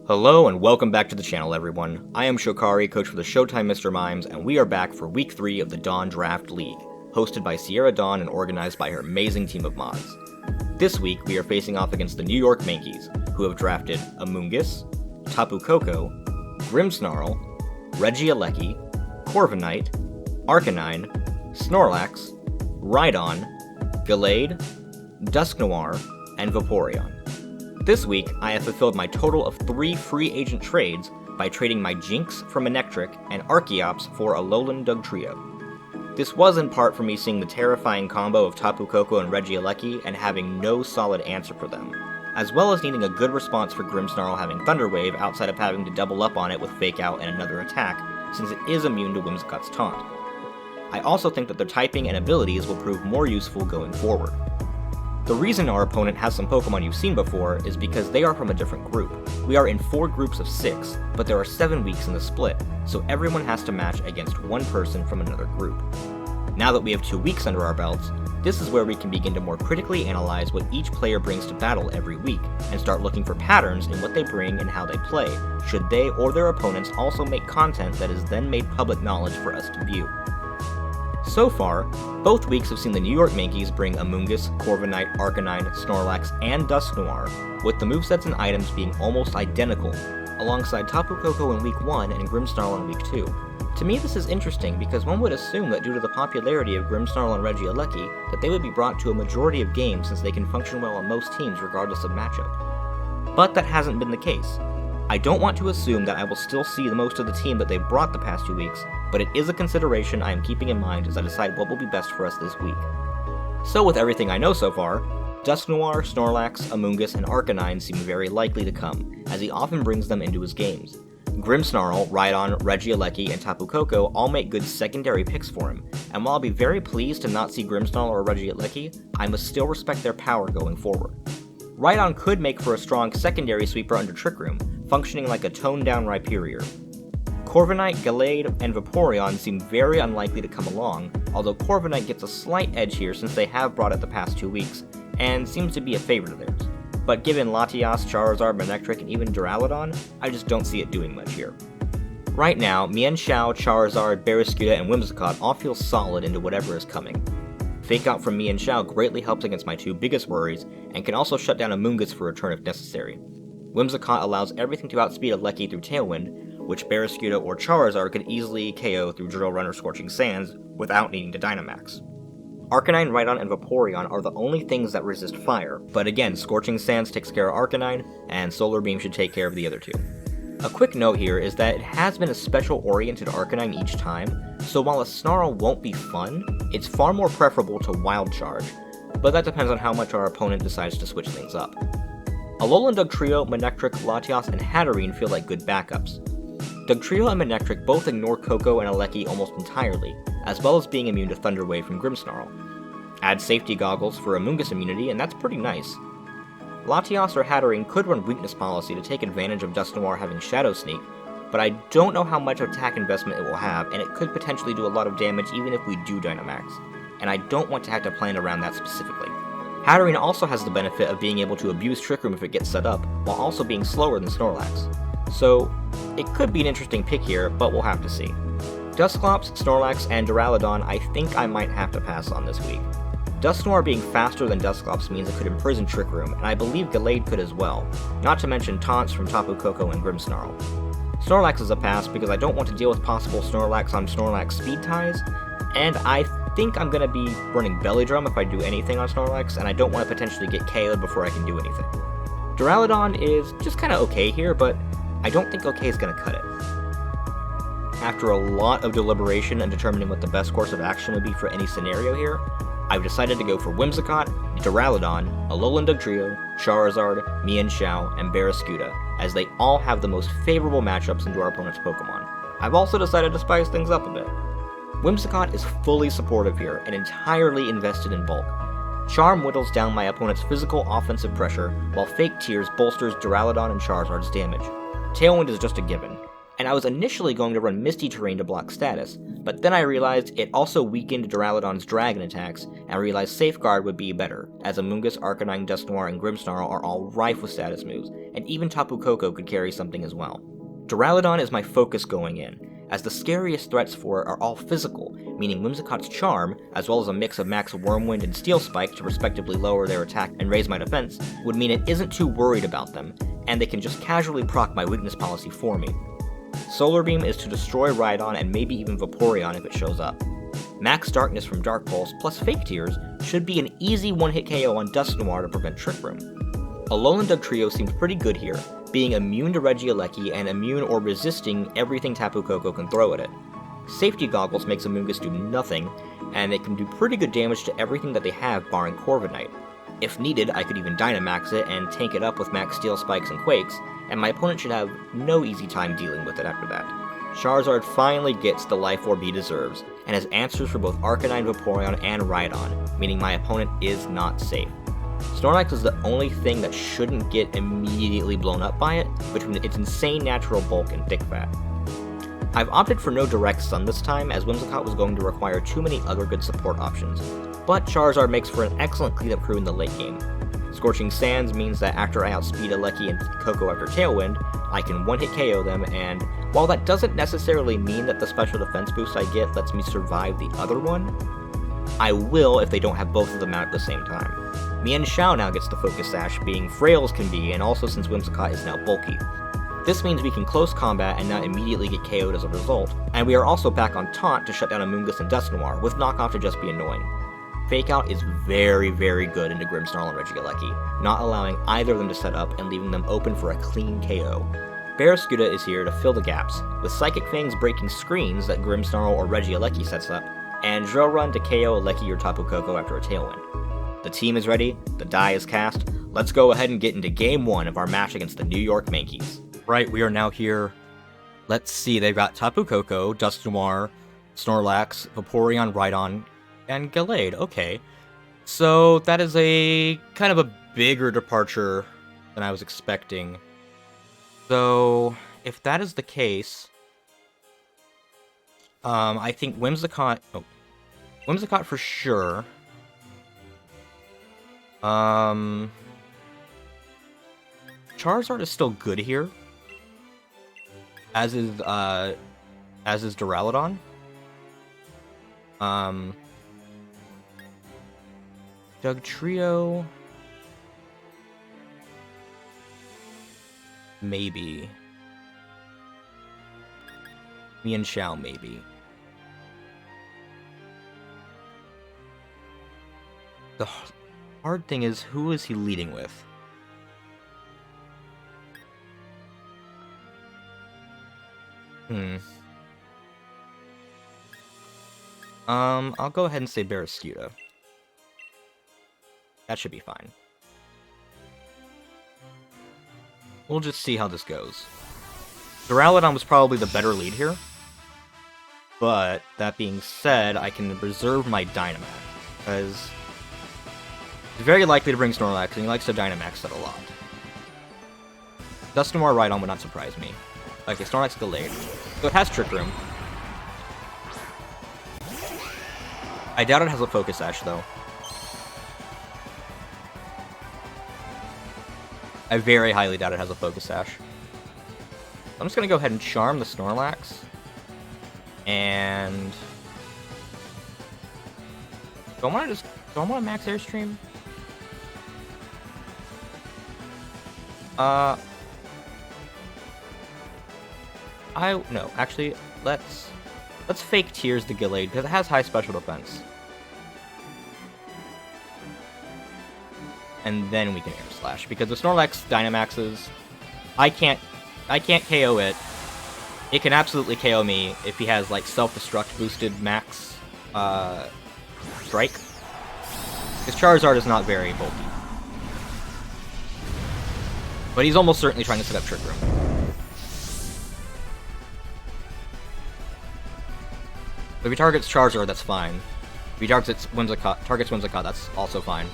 Hello and welcome back to the channel, everyone. I am Shocari, coach for the Showtime Mr. Mimes, and we are back for Week 3 of the Dawn Draft League, hosted by Sierra Dawn and organized by her amazing team of mods. This week, we are facing off against the New York Mankeys, who have drafted Amoonguss, Tapu Koko, Grimmsnarl, Regieleki, Corviknight, Arcanine, Snorlax, Rhydon, Gallade, Dusknoir, and Vaporeon. This week, I have fulfilled my total of 3 free agent trades by trading my Jynx for Manectric and Archeops for a Alolan Dugtrio. This was in part for me seeing the terrifying combo of Tapu Koko and Regieleki and having no solid answer for them, as well as needing a good response for Grimmsnarl having Thunder Wave outside of having to double up on it with Fake Out and another attack, since it is immune to Whimsicott's taunt. I also think that their typing and abilities will prove more useful going forward. The reason our opponent has some Pokemon you've seen before is because they are from a different group. We are in 4 groups of 6, but there are 7 weeks in the split, so everyone has to match against one person from another group. Now that we have 2 weeks under our belts, this is where we can begin to more critically analyze what each player brings to battle every week, and start looking for patterns in what they bring and how they play, should they or their opponents also make content that is then made public knowledge for us to view. So far, both weeks have seen the New York Mankeys bring Amoonguss, Corviknight, Arcanine, Snorlax, and Dusknoir, with the movesets and items being almost identical, alongside Tapu Koko in Week 1 and Grimmsnarl in Week 2. To me, this is interesting because one would assume that due to the popularity of Grimmsnarl and Regieleki, that they would be brought to a majority of games since they can function well on most teams regardless of matchup. But that hasn't been the case. I don't want to assume that I will still see the most of the team that they've brought the past 2 weeks, but it is a consideration I am keeping in mind as I decide what will be best for us this week. So with everything I know so far, Dusknoir, Snorlax, Amoonguss, and Arcanine seem very likely to come, as he often brings them into his games. Grimmsnarl, Rhydon, Regieleki, and Tapu Koko all make good secondary picks for him, and while I'll be very pleased to not see Grimmsnarl or Regieleki, I must still respect their power going forward. Rhydon could make for a strong secondary sweeper under Trick Room, functioning like a toned-down Rhyperior. Corviknight, Gallade, and Vaporeon seem very unlikely to come along, although Corviknight gets a slight edge here since they have brought it the past 2 weeks, and seems to be a favorite of theirs. But given Latias, Charizard, Manectric, and even Duraludon, I just don't see it doing much here. Right now, Mienshao, Charizard, Barraskewda, and Whimsicott all feel solid into whatever is coming. Fake Out from Mienshao greatly helps against my 2 biggest worries, and can also shut down Amoonguss for a turn if necessary. Whimsicott allows everything to outspeed a Lecky through Tailwind, which Barraskewda or Charizard could easily KO through Drill Run or Scorching Sands without needing to Dynamax. Arcanine, Rhydon, and Vaporeon are the only things that resist fire, but again, Scorching Sands takes care of Arcanine, and Solar Beam should take care of the other 2. A quick note here is that it has been a special-oriented Arcanine each time, so while a Snarl won't be fun, it's far more preferable to Wild Charge, but that depends on how much our opponent decides to switch things up. Alolan Dugtrio, Manectric, Latias, and Hatterene feel like good backups. Dugtrio and Manectric both ignore Koko and Aleki almost entirely, as well as being immune to Thunder Wave from Grimmsnarl. Add Safety Goggles for Amoonguss immunity, and that's pretty nice. Latias or Hatterene could run Weakness Policy to take advantage of Dusknoir having Shadow Sneak, but I don't know how much attack investment it will have, and it could potentially do a lot of damage even if we do Dynamax, and I don't want to have to plan around that specifically. Hatterene also has the benefit of being able to abuse Trick Room if it gets set up, while also being slower than Snorlax. So, it could be an interesting pick here, but we'll have to see. Dusclops, Snorlax, and Duraludon I think I might have to pass on this week. Dusknoir being faster than Dusclops means it could imprison Trick Room, and I believe Gallade could as well, not to mention taunts from Tapu Koko and Grimmsnarl. Snorlax is a pass because I don't want to deal with possible Snorlax on Snorlax speed ties, and I think I'm going to be running Belly Drum if I do anything on Snorlax, and I don't want to potentially get KO'd before I can do anything. Duraludon is just kind of okay here, but I don't think okay is going to cut it. After a lot of deliberation and determining what the best course of action would be for any scenario here, I've decided to go for Whimsicott, Duraludon, Alolan Dugtrio, Charizard, Mienshao, and Barraskewda, as they all have the most favorable matchups into our opponent's Pokemon. I've also decided to spice things up a bit. Whimsicott is fully supportive here and entirely invested in bulk. Charm whittles down my opponent's physical offensive pressure, while Fake Tears bolsters Duraludon and Charizard's damage. Tailwind is just a given, and I was initially going to run Misty Terrain to block status, but then I realized it also weakened Duraludon's dragon attacks, and I realized Safeguard would be better, as Amoonguss, Arcanine, Dusknoir, and Grimmsnarl are all rife with status moves, and even Tapu Koko could carry something as well. Duraludon is my focus going in, as the scariest threats for it are all physical, meaning Whimsicott's Charm, as well as a mix of Max Wormwind and Steel Spike to respectively lower their attack and raise my defense, would mean it isn't too worried about them, and they can just casually proc my weakness policy for me. Solar Beam is to destroy Rhydon and maybe even Vaporeon if it shows up. Max Darkness from Dark Pulse plus Fake Tears should be an easy one-hit KO on Dusknoir to prevent Trick Room. Alolan Dugtrio seems pretty good here, being immune to Regieleki and immune or resisting everything Tapu Koko can throw at it. Safety Goggles makes Amoonguss do nothing, and it can do pretty good damage to everything that they have barring Corviknight. If needed, I could even Dynamax it and tank it up with Max Steel Spikes and Quakes, and my opponent should have no easy time dealing with it after that. Charizard finally gets the Life Orb he deserves, and has answers for both Arcanine, Vaporeon, and Rhydon, meaning my opponent is not safe. Snorlax is the only thing that shouldn't get immediately blown up by it, between its insane natural bulk and thick fat. I've opted for no Direct Sun this time, as Whimsicott was going to require too many other good support options, but Charizard makes for an excellent cleanup crew in the late game. Scorching Sands means that after I outspeed Aleki and Koko after Tailwind, I can one-hit KO them, and while that doesn't necessarily mean that the special defense boost I get lets me survive the other one, I will if they don't have both of them out at the same time. Mian Xiao now gets the Focus Sash, being frail as can be, and also since Whimsicott is now bulky. This means we can close combat and not immediately get KO'd as a result, and we are also back on Taunt to shut down Amoonguss and Dusknoir, with Knockoff to just be annoying. Fake Out is very, very good into Grimmsnarl and Regieleki, not allowing either of them to set up and leaving them open for a clean KO. Barraskewda is here to fill the gaps, with Psychic Fangs breaking screens that Grimmsnarl or Regieleki sets up, and Drill Run to KO Aleki or Tapu Koko after a Tailwind. The team is ready, the die is cast, let's go ahead and get into Game 1 of our match against the New York Mankeys. Right, we are now here. Let's see, they've got Tapu Koko, Dusknoir, Snorlax, Vaporeon, Rhydon, and Gallade. Okay, so that is a kind of a bigger departure than I was expecting. So, if that is the case, I think Whimsicott for sure. Charizard is still good here, as is Duraludon. Dugtrio, maybe. Mian Xiao, maybe. The hard thing is, who is he leading with? I'll go ahead and say Barraskewda. That should be fine. We'll just see how this goes. Duraludon was probably the better lead here, but that being said, I can reserve my Dynamax, because he's very likely to bring Snorlax, and he likes to Dynamax that a lot. Dusknoir Rhydon would not surprise me. Okay, Snorlax Gallade. So it has Trick Room. I doubt it has a Focus Sash, though. I very highly doubt it has a Focus Sash. I'm just gonna go ahead and Charm the Snorlax. And do I want to max Airstream? No, actually, let's Fake Tears the Gallade, because it has high special defense. And then we can Air Slash, because the Snorlax Dynamaxes, I can't KO it. It can absolutely KO me if he has, like, self-destruct boosted max strike. Because Charizard is not very bulky. But he's almost certainly trying to set up Trick Room. If he targets Charizard, that's fine. If he targets Whimsicott, that's also fine.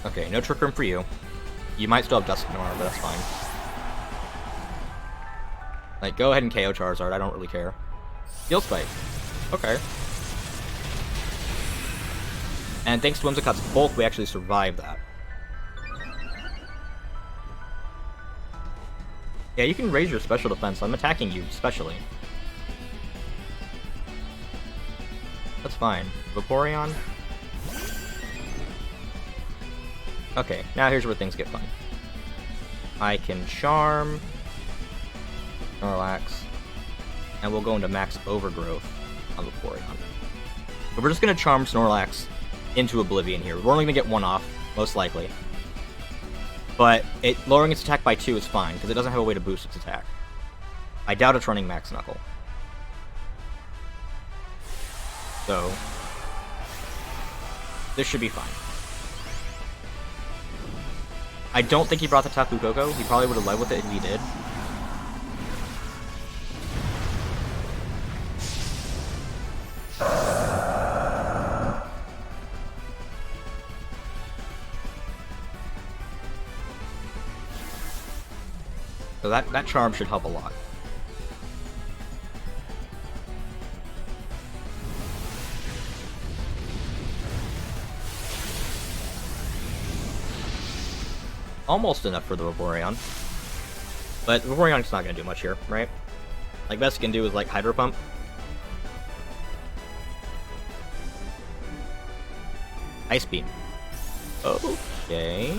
Okay, no Trick Room for you. You might still have Dusk Noir, but that's fine. Like, go ahead and KO Charizard, I don't really care. Steel Spike. Okay. And thanks to Whimsicott's bulk, we actually survived that. Yeah, you can raise your special defense. I'm attacking you, specially. That's fine. Vaporeon? Okay, now here's where things get fun. I can Charm, Snorlax, and we'll go into Max Overgrowth on Vaporeon. But we're just going to Charm Snorlax into Oblivion here. We're only going to get one off, most likely. But lowering its attack by 2 is fine, because it doesn't have a way to boost its attack. I doubt it's running Max Knuckle. So, this should be fine. I don't think he brought the Tapu Koko. He probably would have led with it if he did. So that charm should help a lot. Almost enough for the Vaporeon. But Vaporeon's not going to do much here, right? Like, best it can do is, like, Hydro Pump. Ice Beam. Okay.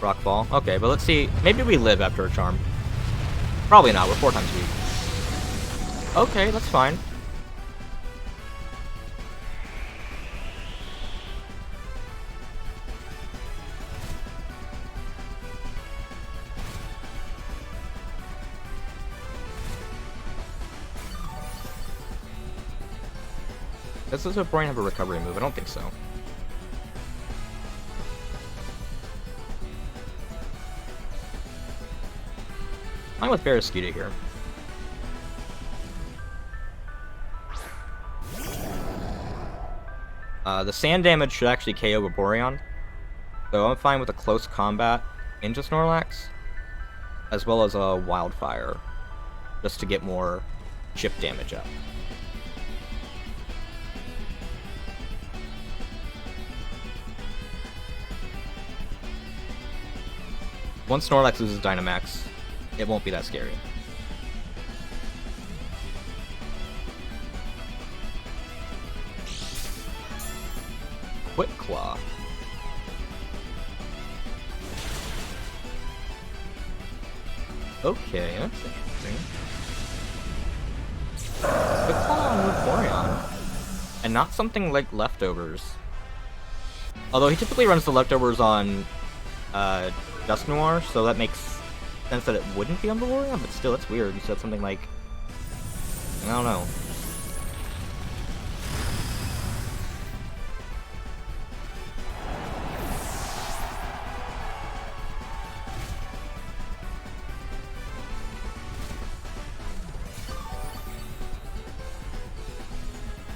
Rock Ball. Okay, but let's see. Maybe we live after a Charm. Probably not. We're 4 times weak. Okay, that's fine. Does this Vaporeon have a recovery move? I don't think so. I'm with Barraskewda here. The sand damage should actually KO Vaporeon, so I'm fine with a close combat into Snorlax, as well as a Wildfire, just to get more chip damage up. Once Snorlax loses Dynamax, it won't be that scary. Quick Claw. Okay, that's interesting. Quick Claw on Vaporeon. And not something like Leftovers. Although he typically runs the Leftovers on Dusk Noir, so that makes sense that it wouldn't be on Vaporeon, but still, it's weird. You said something like... I don't know.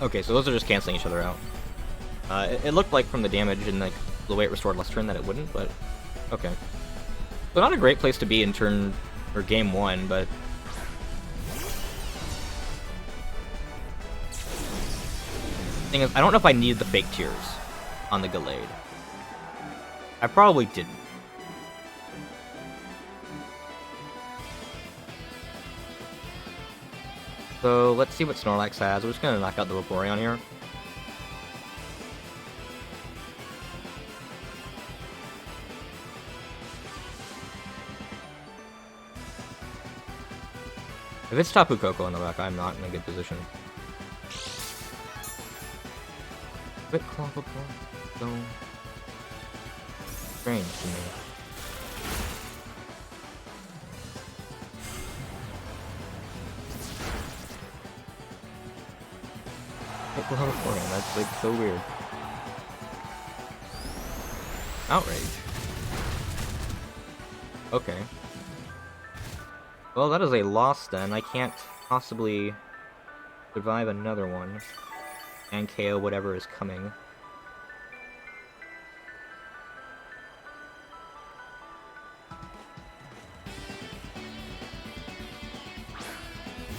Okay, so those are just canceling each other out. It looked like from the damage and like the way it restored last turn that it wouldn't, but okay. So not a great place to be in turn or game 1, but thing is, I don't know if I needed the fake tears on the Gallade. I probably didn't. So let's see what Snorlax has. We're just gonna knock out the Vaporeon here. If it's Tapu Koko on the back, I'm not in a good position. Bit clockable, so strange to me. That's like so weird. Outrage. Okay. Well, that is a loss then. I can't possibly survive another one and KO whatever is coming.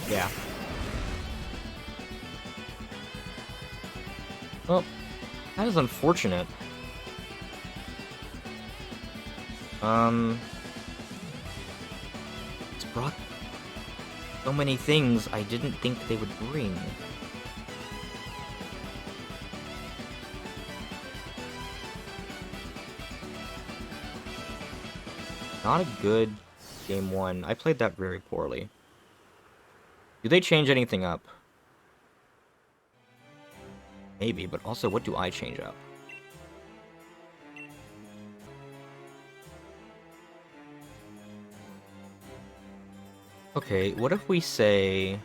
Yeah. Well, that is unfortunate. It's brought so many things I didn't think they would bring. Not a good game one. I played that very poorly. Do they change anything up? Maybe, but also what do I change up? Okay, what if we say...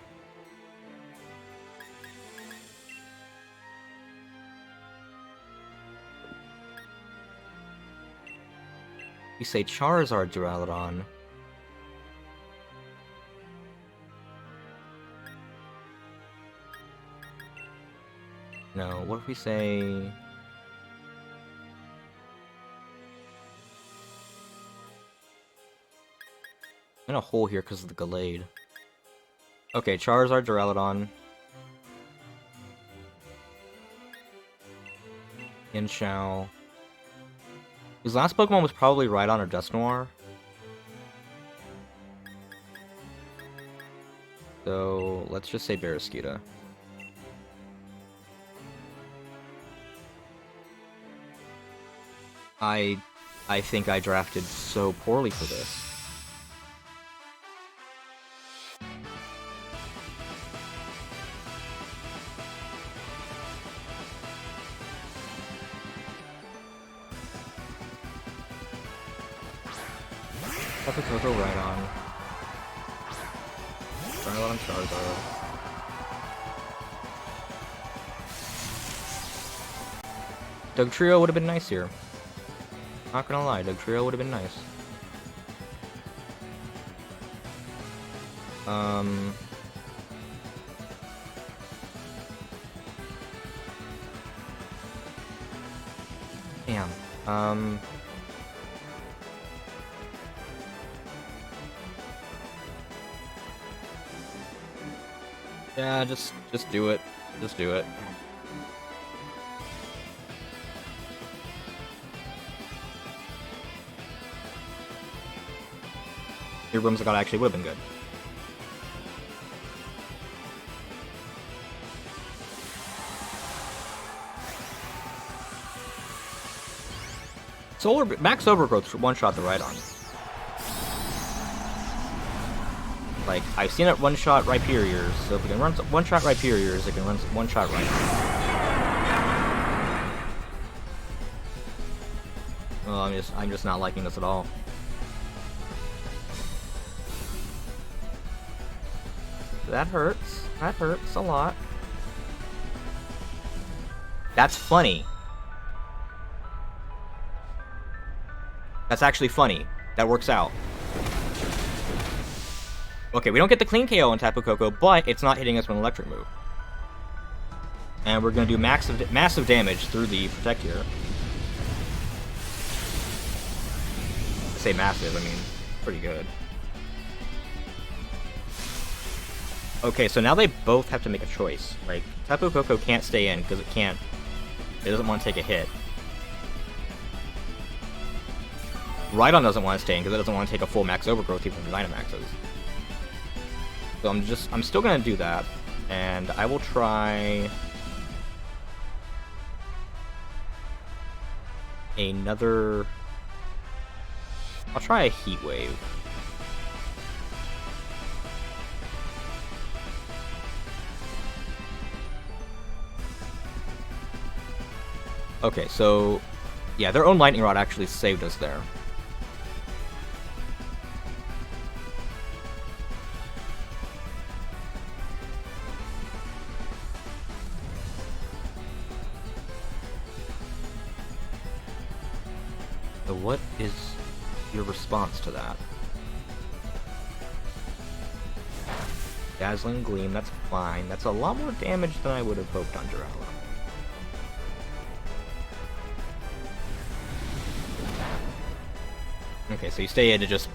We say Charizard Duraludon. No, what if we say... I'm in a hole here because of the Gallade. Okay, Charizard Duraludon. Inshao. His last Pokemon was probably Rhydon or Dusknoir. So, let's just say Barraskewda. I think I drafted so poorly for this. Tapu Koko Rhydon. Rhydon Charizard. Dugtrio would have been nice here. Not gonna lie, Dugtrio would have been nice. Damn. Yeah, just do it. Just do it. Your Whimsicott actually would have been good. Max Overgrowth one-shot the Rhydon. Like, I've seen it one-shot Rhyperiors, so if it can run one-shot Rhyperiors, it can run one-shot Rhydon. Oh, I'm just not liking this at all. That hurts. That hurts a lot. That's funny. That's actually funny. That works out. Okay, we don't get the clean KO on Tapu Koko, but it's not hitting us with an electric move. And we're going to do massive damage through the Protect here. I say massive, I mean, pretty good. Okay, so now they both have to make a choice. Like, Tapu Koko can't stay in because it doesn't want to take a hit. Rhydon doesn't want to stay in because it doesn't want to take a full max overgrowth even from Dynamaxes. So I'm still gonna do that, and I will try another. I'll try a Heat Wave. Okay, so yeah, their own Lightning Rod actually saved us there. So what is your response to that? Dazzling Gleam, that's fine. That's a lot more damage than I would have hoped on Duraludon. Okay, so you stay in to just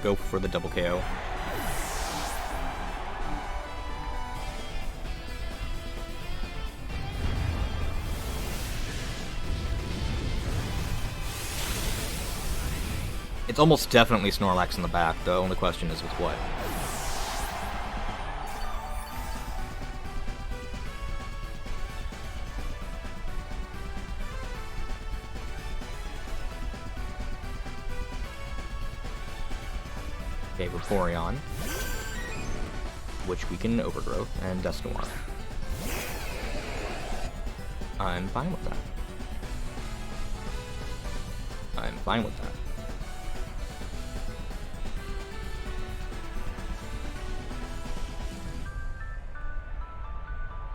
go for the double KO. It's almost definitely Snorlax in the back, the only question is with what. Okay, Vaporeon, which we can Overgrowth, and Dusknoir. I'm fine with that. I'm fine with that.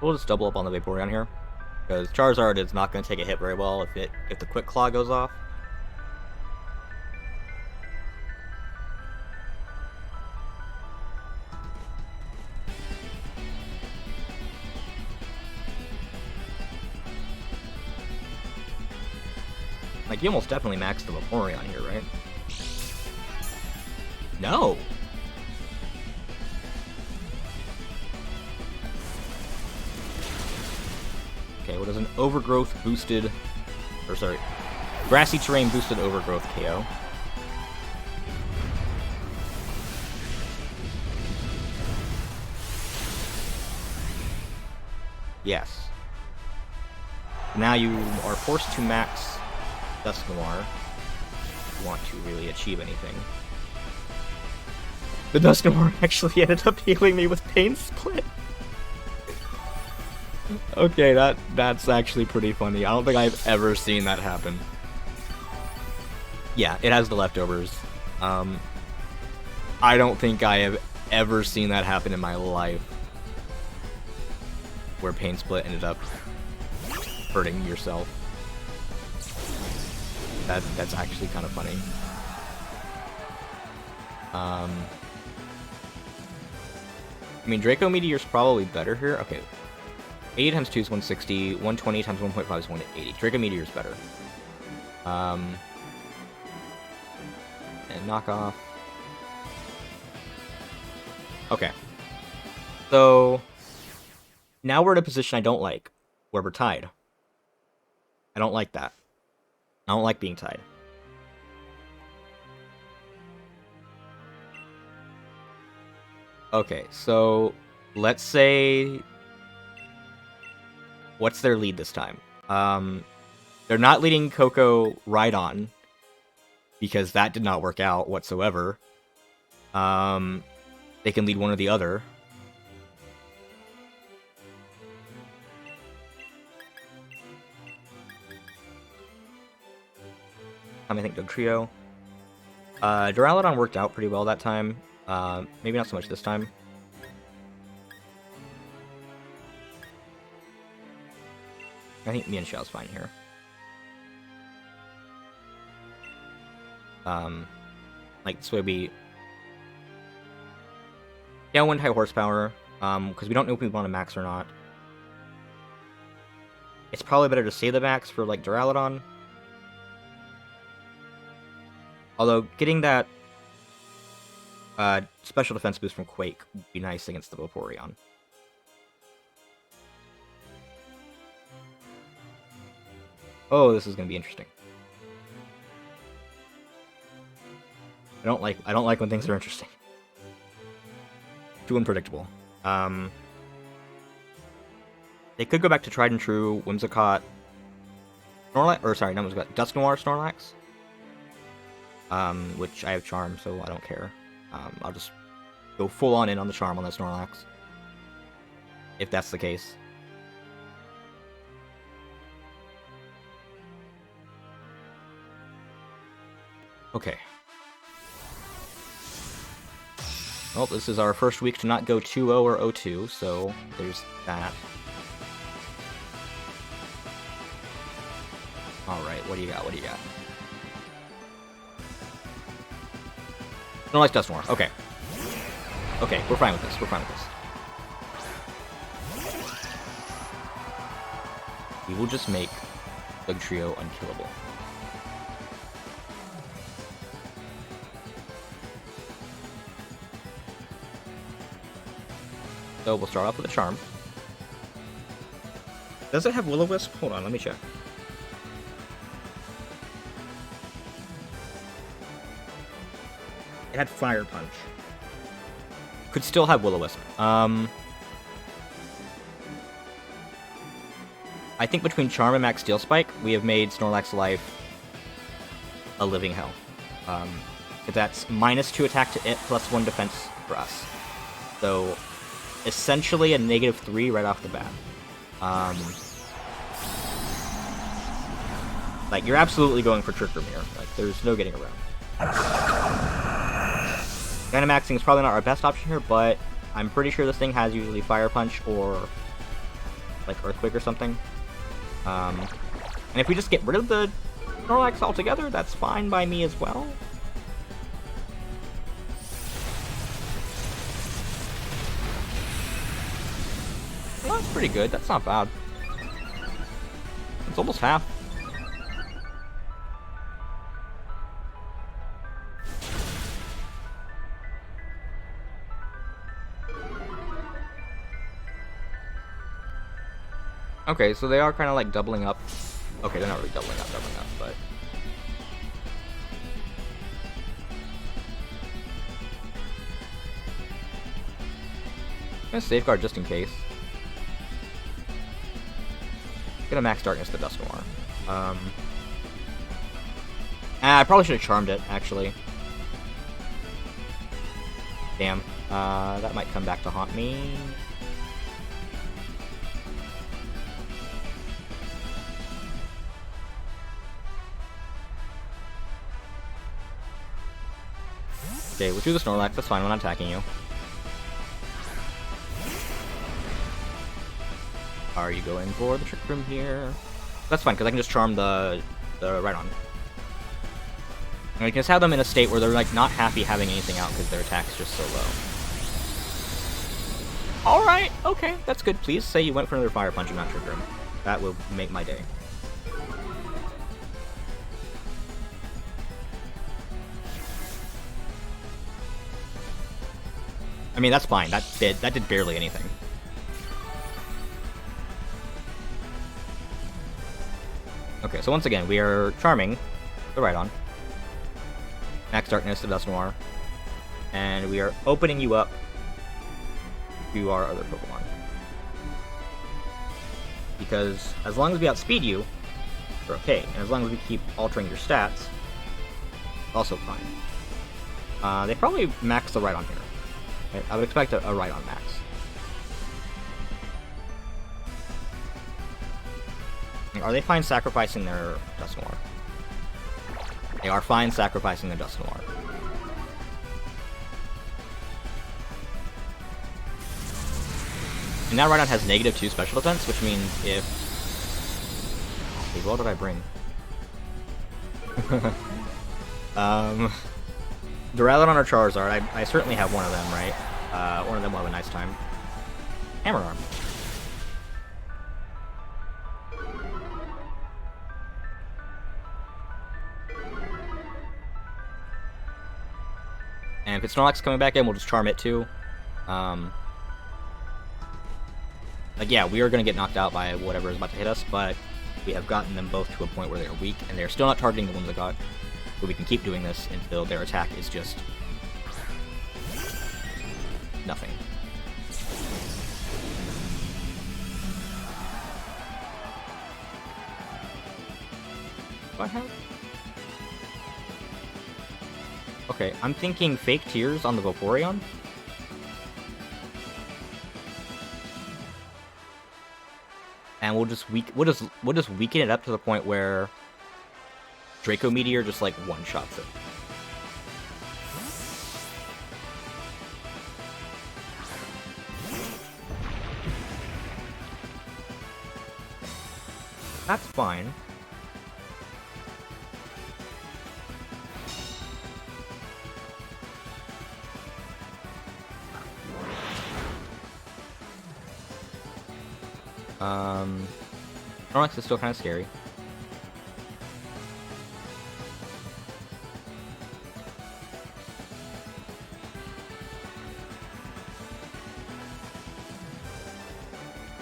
We'll just double up on the Vaporeon here, because Charizard is not going to take a hit very well if the Quick Claw goes off. Like, you almost definitely maxed the Vaporeon here, right? No! Okay, what is an Overgrowth boosted... Or, sorry. Grassy Terrain boosted Overgrowth KO. Yes. Now you are forced to max Dusknoir if you want to really achieve anything. The Dusknoir actually ended up healing me with Pain Split. Okay, that's actually pretty funny. I don't think I've ever seen that happen. Yeah, it has the leftovers. I don't think I have ever seen that happen in my life. Where Pain Split ended up hurting yourself. That's actually kind of funny. I mean, Draco Meteor's probably better here. Okay. 80 times 2 is 160, 120 times 1.5 is 180. Draco Meteor's better. And knockoff. Okay. So now we're in a position I don't like, where we're tied. I don't like that. I don't like being tied. Okay, so let's say... What's their lead this time? They're not leading Coco right on, because that did not work out whatsoever. They can lead one or the other. I think Dugtrio. Duraludon worked out pretty well that time. Maybe not so much this time. I think Mienshau's fine here. Like, this would be... Yeah, Wind High Horsepower, because we don't know if we want to max or not. It's probably better to save the max for, like, Duraludon. Although, getting that special defense boost from Quake would be nice against the Vaporeon. Oh, this is going to be interesting. I don't like when things are interesting. Too unpredictable. They could go back to tried and true Whimsicott, Snorlax, or sorry, not Whimsicott, Dusknoir Snorlax. Which I have Charm, so I don't care. I'll just go full on in on the Charm on the Snorlax, if that's the case. Okay. Well, this is our first week to not go 2-0 or 0-2, so there's that. Alright, what do you got? What do you got? Don't like Dusknoir. Okay. Okay, we're fine with this. We're fine with this. we will just make Bug Trio unkillable. So we'll start off with a Charm. Does it have Will-O-Wisp? Hold on, let me check. It had Fire Punch. Could still have Will-O-Wisp. I think between Charm and Max Steel Spike, we have made Snorlax's life a living hell. That's -2 attack to it, +1 defense for us. So, essentially a -3 right off the bat. Like, you're absolutely going for Trick Room here. Like, there's no getting around. Dynamaxing is probably not our best option here, but I'm pretty sure this thing has usually Fire Punch or, like, Earthquake or something. And if we just get rid of the Snorlax altogether, that's fine by me as well. Well, that's pretty good. That's not bad. It's almost half. Okay, so they are kind of like doubling up. Okay, they're not really doubling up, but... I'm gonna Safeguard just in case. Gonna Max Darkness the Dusknoir. I probably should have Charmed it, actually. Damn. That might come back to haunt me. Okay, we'll do the Snorlax, that's fine, we're not attacking you. Are you going for the Trick Room here? That's fine, because I can just Charm the Rhydon. And we can just have them in a state where they're like not happy having anything out because their attack's just so low. Alright, okay, that's good. Please say you went for another Fire Punch and not Trick Room. That will make my day. I mean, that's fine. That did barely anything. Okay, so once again, we are Charming the Rhydon. Max Darkness the Dusknoir. And we are opening you up to our other Pokemon. Because as long as we outspeed you, we're okay. And as long as we keep altering your stats, also fine. They probably max the Rhydon here. I would expect a Rhydon max. Are they fine sacrificing their Dusknoir? They are fine sacrificing their Dusknoir. And now Rhydon has -2 special defense, which means if... What did I bring? Duraludon or Charizard, I certainly have one of them, right? One of them will have a nice time. Hammer Arm. And if it's Snorlax coming back in, we'll just Charm it too. Like, yeah, we are going to get knocked out by whatever is about to hit us, but we have gotten them both to a point where they are weak, and they're still not targeting the ones that got. So we can keep doing this until their attack is just nothing. What happened? Okay, I'm thinking Fake Tears on the Vaporeon. And we'll just weaken it up to the point where Draco Meteor just like one-shots it. That's fine. Snorlax is still kind of scary.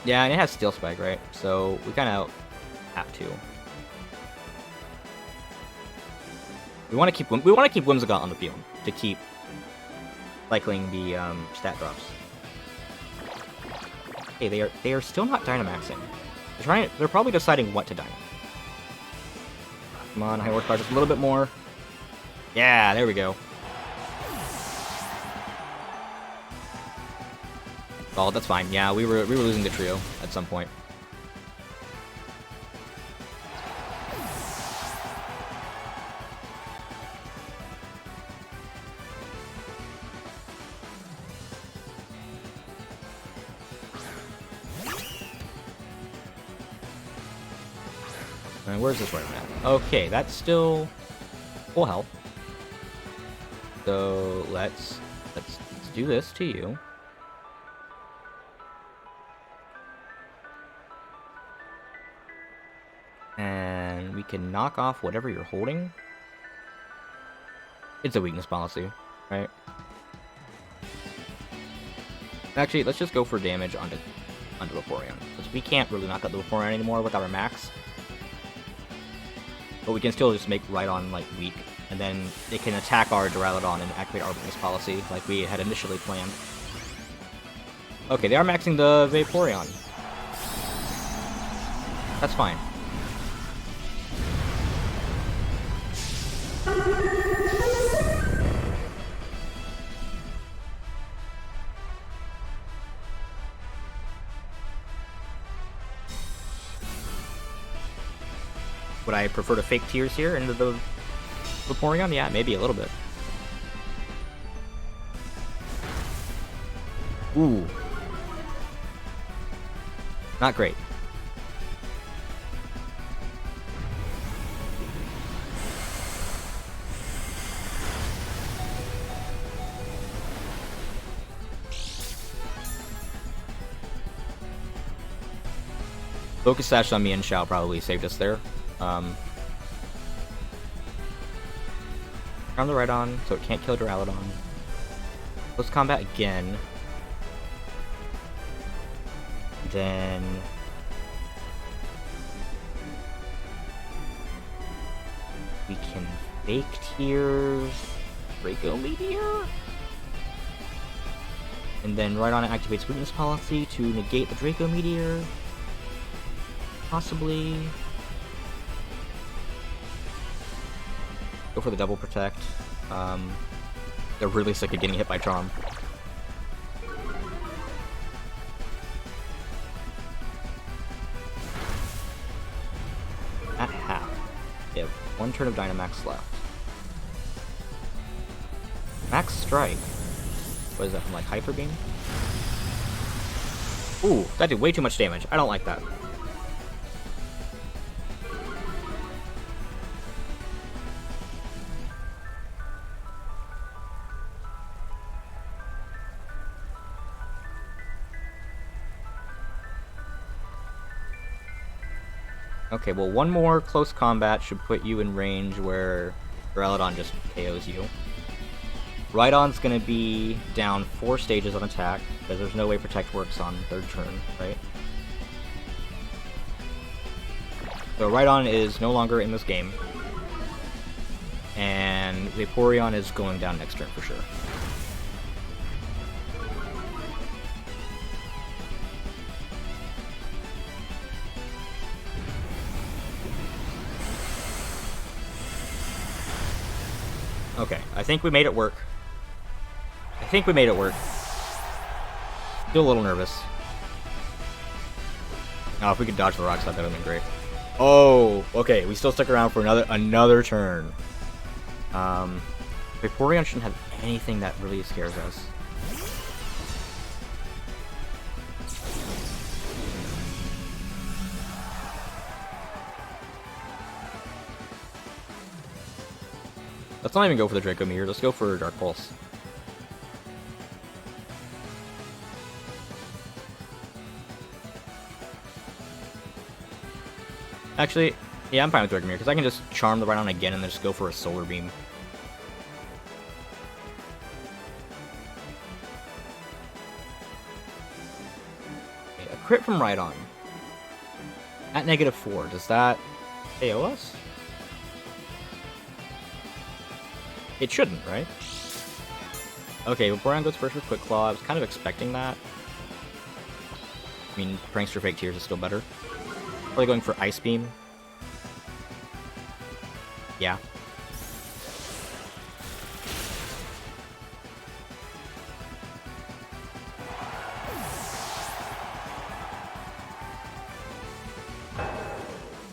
Yeah, and it has Steel Spike, right? So we kind of have to. We want to keep Whimsicott on the field to keep cycling the stat drops. Okay, they are still not Dynamaxing. They're probably deciding what to Dynamax. Come on, high horsepower just a little bit more. Yeah, there we go. Oh, that's fine. Yeah, we were losing the trio at some point. And where's this right now? Okay, that's still full health. So let's do this to you. And we can knock off whatever you're holding. It's a weakness policy, right? Actually, let's just go for damage onto Vaporeon, because we can't really knock out the Vaporeon anymore with our max. But we can still just make Rhydon like weak, and then it can attack our Duraludon and activate our weakness policy like we had initially planned. Okay, they are maxing the Vaporeon. That's fine. Would I prefer to fake tears here into the Vaporeon? Yeah, maybe a little bit. Ooh. Not great. Focus Sash on me and Shao probably saved us there. Turn the Rhydon, so it can't kill Duraludon. Close combat again. Then we can fake tears, Draco Meteor, and then Rhydon activates weakness policy to negate the Draco Meteor. Possibly go for the double protect. They're really sick of getting hit by Charm. At half, they have one turn of Dynamax left. Max Strike. What is that from, like, Hyper Beam? Ooh, that did way too much damage. I don't like that. Okay, well, one more close combat should put you in range where Duraludon just KOs you. Rhydon's gonna be down 4 stages on attack, because there's no way Protect works on 3rd turn, right? So Rhydon is no longer in this game, and Vaporeon is going down next turn for sure. Okay, I think we made it work. Still a little nervous. Oh, if we could dodge the rock slide, that would have been great. Oh, okay, we still stuck around for another turn. Vaporeon shouldn't have anything that really scares us. Let's not even go for the Draco Meteor, let's go for Dark Pulse. Actually, yeah, I'm fine with York Mankeys, because I can just charm the Rhydon again and then just go for a Solar Beam. Okay, a crit from Rhydon. At -4, does that KO us? It shouldn't, right? Okay, well, Boron goes first with Quick Claw. I was kind of expecting that. I mean, Prankster Fake Tears is still better. Probably going for Ice Beam. Yeah.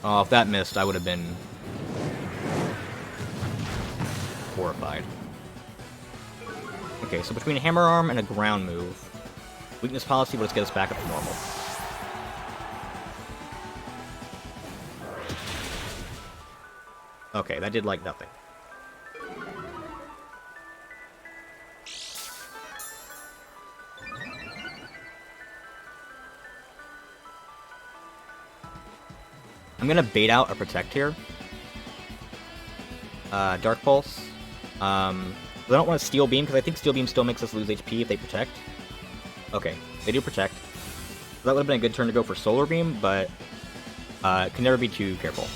Oh, if that missed, I would have been horrified. Okay, so between Hammer Arm and a ground move, Weakness Policy will just get us back up to normal. Okay, that did like nothing. I'm gonna bait out a Protect here. Dark Pulse. I don't want to Steel Beam, because I think Steel Beam still makes us lose HP if they Protect. Okay, they do Protect. That would have been a good turn to go for Solar Beam, but can never be too careful.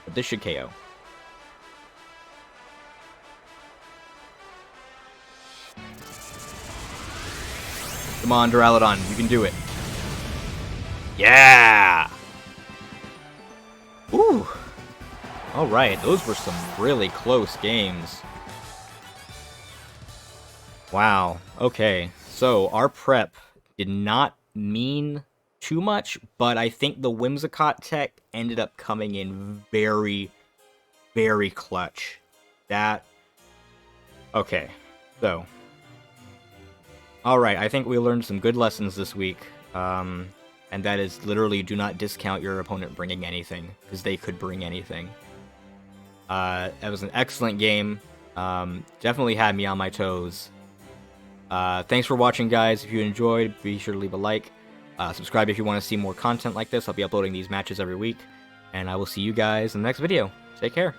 But this should KO. Come on, Duraludon, you can do it. Yeah! Ooh! Alright, those were some really close games. Wow, okay. So, our prep did not mean too much, but I think the Whimsicott tech ended up coming in very, very clutch. Okay, so... Alright, I think we learned some good lessons this week, and that is literally do not discount your opponent bringing anything, because they could bring anything. It was an excellent game, definitely had me on my toes. Thanks for watching, guys. If you enjoyed, be sure to leave a like, subscribe if you want to see more content like this. I'll be uploading these matches every week, and I will see you guys in the next video. Take care.